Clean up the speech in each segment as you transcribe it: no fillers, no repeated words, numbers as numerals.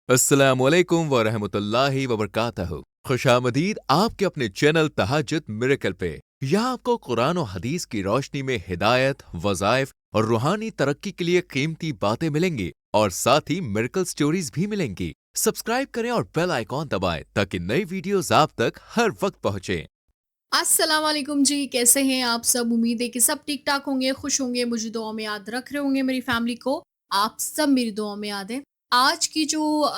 अस्सलामुअलैकुम वरहमतुल्लाहि वबरकातहू। खुशामदीद आपके अपने चैनल तहज्जुद मिरेकल पे। यहाँ आपको कुरान और हदीस की रोशनी में हिदायत, वज़ाइफ और रूहानी तरक्की के लिए कीमती बातें मिलेंगी और साथ ही मिरेकल स्टोरीज भी मिलेंगी। सब्सक्राइब करें और बेल आइकॉन दबाएं ताकि नई वीडियोस आप तक हर वक्त पहुँचे। अस्सलाम वालेकुम जी, कैसे हैं आप सब? उम्मीद है कि सब ठीक ठाक होंगे, खुश होंगे, मुझे दुआ में याद रख रहे होंगे मेरी फैमिली को। आप सब मेरी दुआ में याद है। आज की जो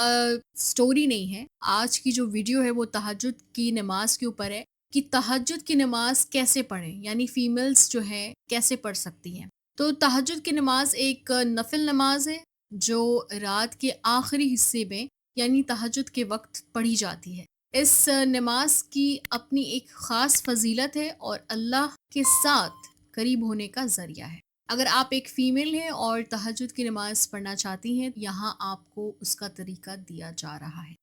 स्टोरी नहीं है, आज की जो वीडियो है वो तहज्जुद की नमाज के ऊपर है कि तहज्जुद की नमाज कैसे पढ़ें, यानी फीमेल्स जो है कैसे पढ़ सकती हैं। तो तहज्जुद की नमाज एक नफिल नमाज है जो रात के आखिरी हिस्से में यानी तहज्जुद के वक्त पढ़ी जाती है। इस नमाज की अपनी एक ख़ास फ़ज़ीलत है और अल्लाह के साथ करीब होने का ज़रिया है। अगर आप एक फ़ीमेल हैं और तहज्जुद की नमाज़ पढ़ना चाहती हैं, यहाँ आपको उसका तरीका दिया जा रहा है।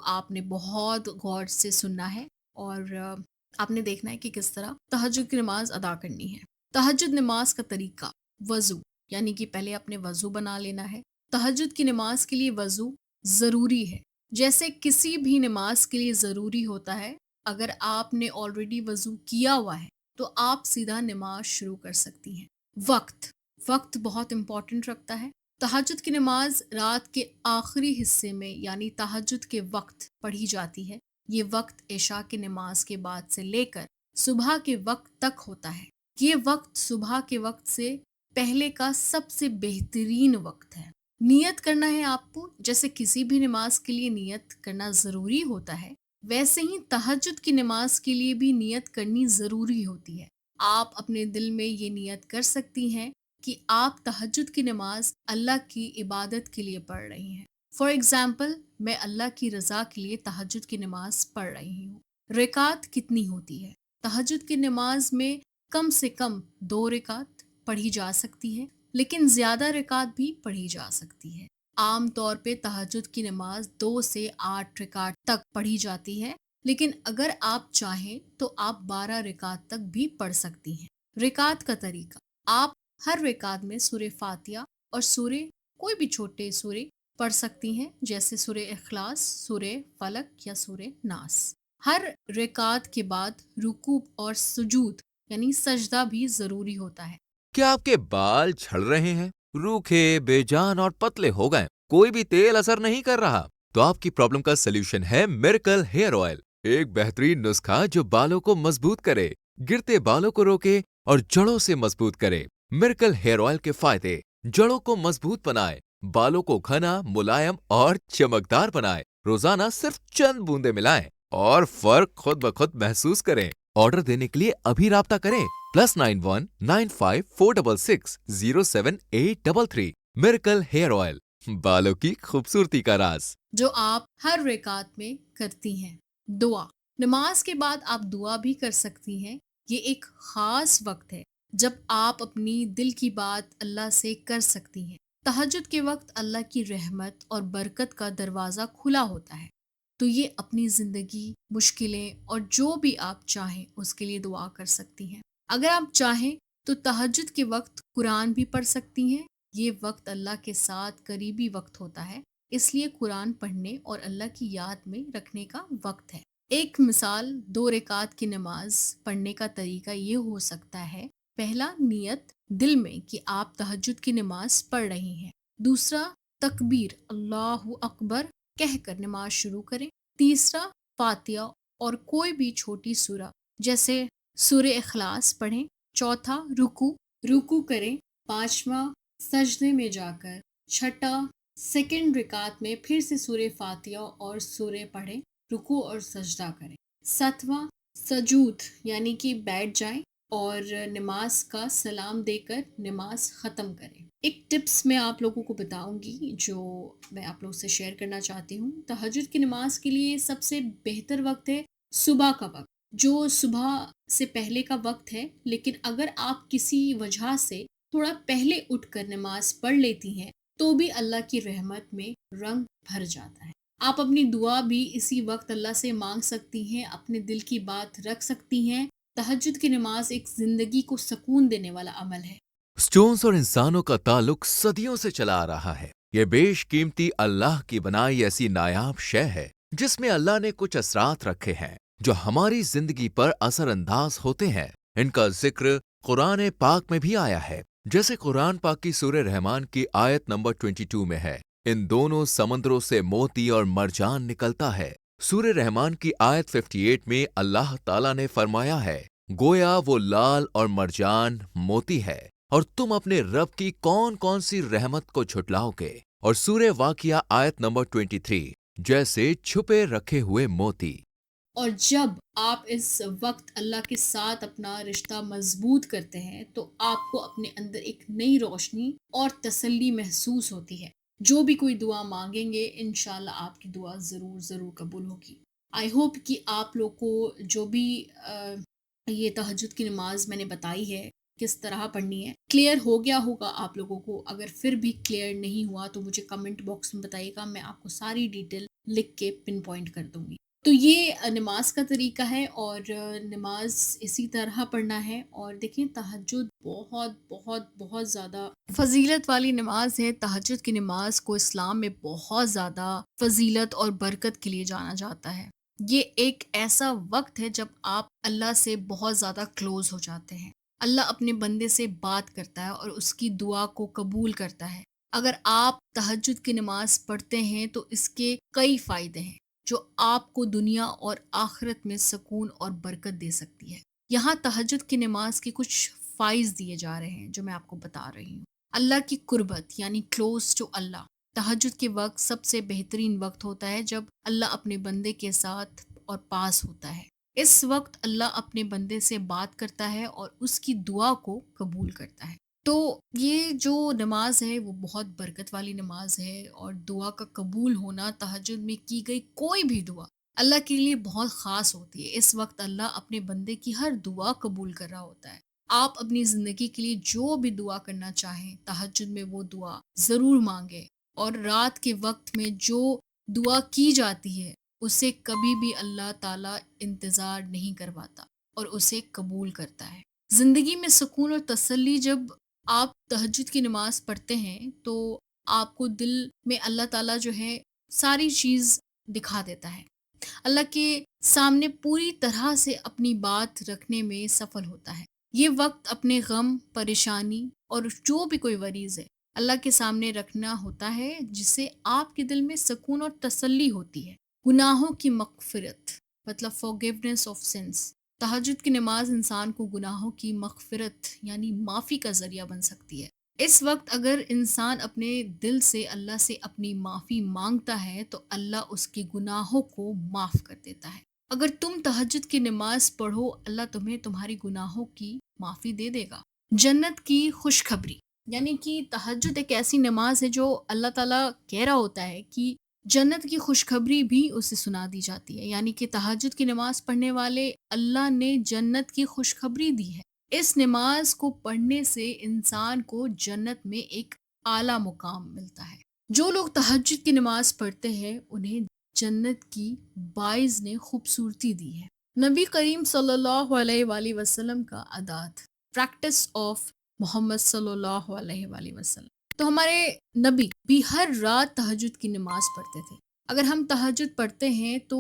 आपने बहुत गौर से सुनना है और आपने देखना है कि किस तरह तहज्जुद की नमाज़ अदा करनी है। तहज्जुद नमाज का तरीका, वज़ू, यानी कि पहले अपने वज़ू बना लेना है। तहज्जुद की नमाज के लिए वज़ू ज़रूरी है। जैसे किसी भी नमाज के लिए ज़रूरी होता है, अगर आपने ऑलरेडी वज़ू किया हुआ है, तो आप सीधा नमाज शुरू कर सकती हैं। वक्त, वक्त बहुत इम्पोर्टेंट रखता है। तहज्जुद की नमाज रात के आखिरी हिस्से में यानी तहज्जुद के वक्त पढ़ी जाती है। ये वक्त इशा की नमाज के बाद से लेकर सुबह के वक्त तक होता है। ये वक्त सुबह के वक्त से पहले का सबसे बेहतरीन वक्त है। नियत करना है आपको, जैसे किसी भी नमाज के लिए नियत करना ज़रूरी होता है, वैसे ही तहज्जुद की नमाज के लिए भी नियत करनी ज़रूरी होती है। आप अपने दिल में ये नियत कर सकती हैं कि आप तहज्जुद की नमाज अल्लाह की इबादत के लिए पढ़ रही हैं। फॉर एग्ज़ाम्पल, मैं अल्लाह की रज़ा के लिए तहज्जुद की नमाज पढ़ रही हूँ। रकात कितनी होती है? तहज्जुद की नमाज में कम से कम 2 रकात पढ़ी जा सकती है, लेकिन ज़्यादा रकात भी पढ़ी जा सकती है। आम तौर पे तहज्जुद की नमाज 2 से 8 रकात तक पढ़ी जाती है, लेकिन अगर आप चाहें तो आप 12 रकात तक भी पढ़ सकती हैं। रकात का तरीका, आप हर रकात में सूरह फातिहा और सूरह कोई भी छोटे सूरह पढ़ सकती हैं, जैसे सूरह इखलास, सूरह फलक या सूरह नास। हर रकात के बाद रुकू और सुजूद यानी सजदा भी ज़रूरी होता है। क्या आपके बाल झड़ रहे हैं, रूखे, बेजान और पतले हो गए, कोई भी तेल असर नहीं कर रहा? तो आपकी प्रॉब्लम का सलूशन है मिरेकल हेयर ऑयल, एक बेहतरीन नुस्खा जो बालों को मजबूत करे, गिरते बालों को रोके और जड़ों से मजबूत करे। मिरेकल हेयर ऑयल के फायदे: जड़ों को मजबूत बनाए, बालों को घना, मुलायम और चमकदार बनाए। रोजाना सिर्फ चंद बूंदे मिलाएं और फर्क खुद ब खुद महसूस करें। ऑर्डर देने के लिए अभी राब्ता करें +919546607833। मिरेकल हेयर ऑयल, बालों की खूबसूरती का राज। जो आप हर रकात में करती हैं। दुआ, नमाज के बाद आप दुआ भी कर सकती हैं। ये एक ख़ास वक्त है जब आप अपनी दिल की बात अल्लाह से कर सकती हैं। तहज्जुद के वक्त अल्लाह की रहमत और बरकत का दरवाज़ा खुला होता है, तो ये अपनी ज़िंदगी, मुश्किलें और जो भी आप चाहें उसके लिए दुआ कर सकती हैं। अगर आप चाहें तो तहज्जुद के वक्त कुरान भी पढ़ सकती हैं। ये वक्त अल्लाह के साथ करीबी वक्त होता है, इसलिए कुरान पढ़ने और अल्लाह की याद में रखने का वक्त है। एक मिसाल 2 रकात की नमाज पढ़ने का तरीका ये हो सकता है: पहला, नियत दिल में कि आप तहज्जुद की नमाज पढ़ रही हैं। दूसरा, तकबीर अल्लाहु अकबर कहकर नमाज शुरू करें। तीसरा, फातिहा और कोई भी छोटी सूरा जैसे सूरह इखलास पढ़ें। चौथा, रुकू रुकू करें। पांचवा, सजदे में जाकर। छठा, सेकंड रिकात में फिर से सूरह फातिहा और सूरह पढ़ें, रुकू और सजदा करें। सातवां, सजूद यानी कि बैठ जाएं और नमाज का सलाम देकर नमाज ख़त्म करें। एक टिप्स मैं आप लोगों को बताऊंगी जो मैं आप लोगों से शेयर करना चाहती हूँ। तहज्जुद की नमाज के लिए सबसे बेहतर वक्त है सुबह का वक्त, जो सुबह से पहले का वक्त है, लेकिन अगर आप किसी वजह से थोड़ा पहले उठकर नमाज पढ़ लेती हैं तो भी अल्लाह की रहमत में रंग भर जाता है। आप अपनी दुआ भी इसी वक्त अल्लाह से मांग सकती हैं, अपने दिल की बात रख सकती हैं। तहज्जुद की नमाज एक जिंदगी को सुकून देने वाला अमल है। स्टोन्स और इंसानों का ताल्लुक सदियों से चला आ रहा है। ये बेशकीमती अल्लाह की बनाई ऐसी नायाब शय है जिसमें अल्लाह ने कुछ असरात रखे हैं जो हमारी जिंदगी पर असरअंदाज होते हैं। इनका जिक्र कुरान पाक में भी आया है, जैसे कुरान पाक की सूरह रहमान की आयत नंबर 22 में है, इन दोनों समंदरों से मोती और मरजान निकलता है। सूरह रहमान की आयत 58 में अल्लाह ताला ने फरमाया है, गोया वो लाल और मरजान मोती है और तुम अपने रब की कौन कौन सी रहमत को झुटलाओगे। और सूरह वाकिया आयत नंबर 23, जैसे छुपे रखे हुए मोती। और जब आप इस वक्त अल्लाह के साथ अपना रिश्ता मजबूत करते हैं तो आपको अपने अंदर एक नई रोशनी और तसल्ली महसूस होती है। जो भी कोई दुआ मांगेंगे इंशाल्लाह आपकी दुआ ज़रूर ज़रूर कबूल होगी। आई होप कि आप लोग को जो भी ये तहज्जुद की नमाज मैंने बताई है किस तरह पढ़नी है क्लियर हो गया होगा आप लोगों को। अगर फिर भी क्लियर नहीं हुआ तो मुझे कमेंट बॉक्स में बताइएगा, मैं आपको सारी डिटेल लिख के पिन पॉइंट कर दूंगी। तो ये नमाज का तरीका है और नमाज इसी तरह पढ़ना है। और देखिए तहज्जुद बहुत बहुत बहुत ज़्यादा फजीलत वाली नमाज है। तहज्जुद की नमाज को इस्लाम में बहुत ज़्यादा फजीलत और बरकत के लिए जाना जाता है। ये एक ऐसा वक्त है जब आप अल्लाह से बहुत ज़्यादा क्लोज हो जाते हैं। अल्लाह अपने बंदे से बात करता है और उसकी दुआ को कबूल करता है। अगर आप तहज्जुद की नमाज पढ़ते हैं तो इसके कई फ़ायदे हैं जो आपको दुनिया और आखिरत में सुकून और बरकत दे सकती है। यहाँ तहज्जुद की नमाज के कुछ फ़ाइज़ दिए जा रहे हैं जो मैं आपको बता रही हूँ। अल्लाह की कुर्बत यानी क्लोज टू अल्लाह। तहज्जुद के वक्त सबसे बेहतरीन वक्त होता है जब अल्लाह अपने बंदे के साथ और पास होता है। इस वक्त अल्लाह अपने बंदे से बात करता है और उसकी दुआ को कबूल करता है। तो ये जो नमाज है वो बहुत बरकत वाली नमाज है और दुआ का कबूल होना तहज्जुद में की गई कोई भी दुआ अल्लाह के लिए बहुत ख़ास होती है। इस वक्त अल्लाह अपने बंदे की हर दुआ कबूल कर रहा होता है। आप अपनी ज़िंदगी के लिए जो भी दुआ करना चाहें तहज्जुद में वो दुआ ज़रूर मांगे। और रात के वक्त में जो दुआ की जाती है उसे कभी भी अल्लाह ताला इंतज़ार नहीं करवाता और उसे कबूल करता है। ज़िंदगी में सुकून और तसल्ली जब आप तहज्जुद की नमाज पढ़ते हैं तो आपको दिल में अल्लाह ताला जो है सारी चीज़ दिखा देता है। अल्लाह के सामने पूरी तरह से अपनी बात रखने में सफल होता है। ये वक्त अपने गम, परेशानी और जो भी कोई वरीज़ है अल्लाह के सामने रखना होता है जिससे आपके दिल में सुकून और तसल्ली होती है। गुनाहों की मग़फ़िरत मतलब फॉरगिवनेस ऑफ सिंस। तहज्जुद की नमाज इंसान को गुनाहों की मग़फ़िरत यानी माफ़ी का ज़रिया बन सकती है। इस वक्त अगर इंसान अपने दिल से अल्लाह से अपनी माफ़ी मांगता है तो अल्लाह उसके गुनाहों को माफ़ कर देता है। अगर तुम तहज्जुद की नमाज पढ़ो अल्लाह तुम्हें तुम्हारी गुनाहों की माफ़ी दे देगा। जन्नत की खुशखबरी यानी कि तहज्जुद एक ऐसी नमाज है जो अल्लाह ताला कह रहा होता है कि जन्नत की खुशखबरी भी उसे सुना दी जाती है। यानी कि तहज्जुद की नमाज पढ़ने वाले अल्लाह ने जन्नत की खुशखबरी दी है। इस नमाज को पढ़ने से इंसान को जन्नत में एक आला मुकाम मिलता है। जो लोग तहज्जुद की नमाज पढ़ते हैं उन्हें जन्नत की बाइज़ ने खूबसूरती दी है। नबी करीम सल्लल्लाहु अलैहि वसल्लम का आदात प्रैक्टिस ऑफ मोहम्मद सल्लल्लाहु अलैहि वसल्लम। तो हमारे नबी भी हर रात तहज्जुद की नमाज पढ़ते थे। अगर हम तहज्जुद पढ़ते हैं तो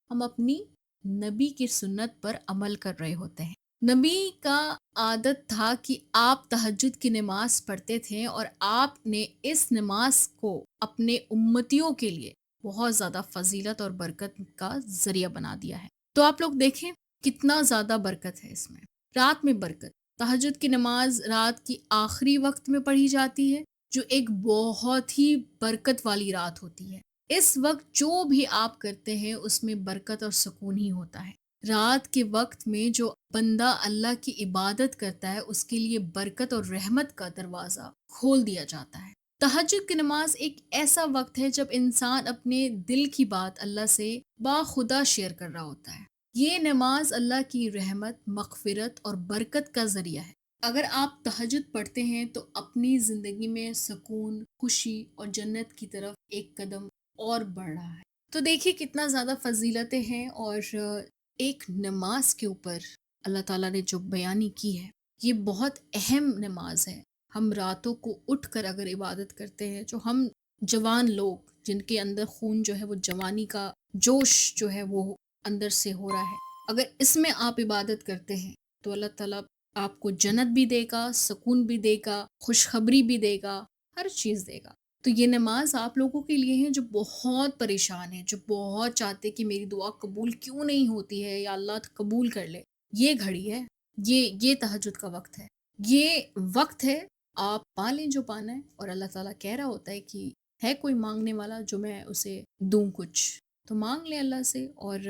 हम अपनी नबी की सुन्नत पर अमल कर रहे होते हैं। नबी का आदत था कि आप तहज्जुद की नमाज पढ़ते थे और आपने इस नमाज को अपने उम्मतियों के लिए बहुत ज़्यादा फजीलत और बरकत का ज़रिया बना दिया है। तो आप लोग देखें कितना ज़्यादा बरकत है इसमें। रात में बरकत। तहज्जुद की नमाज रात की आखिरी वक्त में पढ़ी जाती है जो एक बहुत ही बरकत वाली रात होती है। इस वक्त जो भी आप करते हैं उसमें बरकत और सुकून ही होता है। रात के वक्त में जो बंदा अल्लाह की इबादत करता है उसके लिए बरकत और रहमत का दरवाज़ा खोल दिया जाता है। तहज्जुद की नमाज एक ऐसा वक्त है जब इंसान अपने दिल की बात अल्लाह से बाखुदा शेयर कर रहा होता है। ये नमाज अल्लाह की रहमत, मग़फ़िरत और बरकत का ज़रिया है। अगर आप तहज्जुद पढ़ते हैं तो अपनी ज़िंदगी में सुकून, खुशी और जन्नत की तरफ एक कदम और बढ़ रहा है। तो देखिए कितना ज़्यादा फ़ज़ीलतें हैं और एक नमाज के ऊपर अल्लाह ताला ने जो बयानी की है ये बहुत अहम नमाज है। हम रातों को उठकर अगर इबादत करते हैं जो हम जवान लोग जिनके अंदर खून जो है वो जवानी का जोश जो है वो अंदर से हो रहा है, अगर इसमें आप इबादत करते हैं तो अल्लाह ताला आपको जन्नत भी देगा, सुकून भी देगा, खुशखबरी भी देगा, हर चीज़ देगा। तो ये नमाज आप लोगों के लिए है जो बहुत परेशान है, जो बहुत चाहते कि मेरी दुआ कबूल क्यों नहीं होती है, या अल्लाह कबूल कर ले। ये घड़ी है, ये तहज्जुद का वक्त है, ये वक्त है, आप पा लें जो पाना है। और अल्लाह ताला कह रहा होता है कि है कोई मांगने वाला जो मैं उसे दूं कुछ, तो मांग ले अल्लाह से और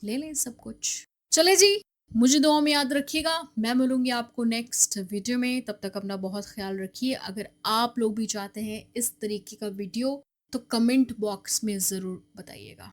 ले लें सब कुछ। चले जी, मुझे दुआ में याद रखिएगा। मैं मिलूंगी आपको नेक्स्ट वीडियो में, तब तक अपना बहुत ख्याल रखिए। अगर आप लोग भी चाहते हैं इस तरीके का वीडियो तो कमेंट बॉक्स में ज़रूर बताइएगा।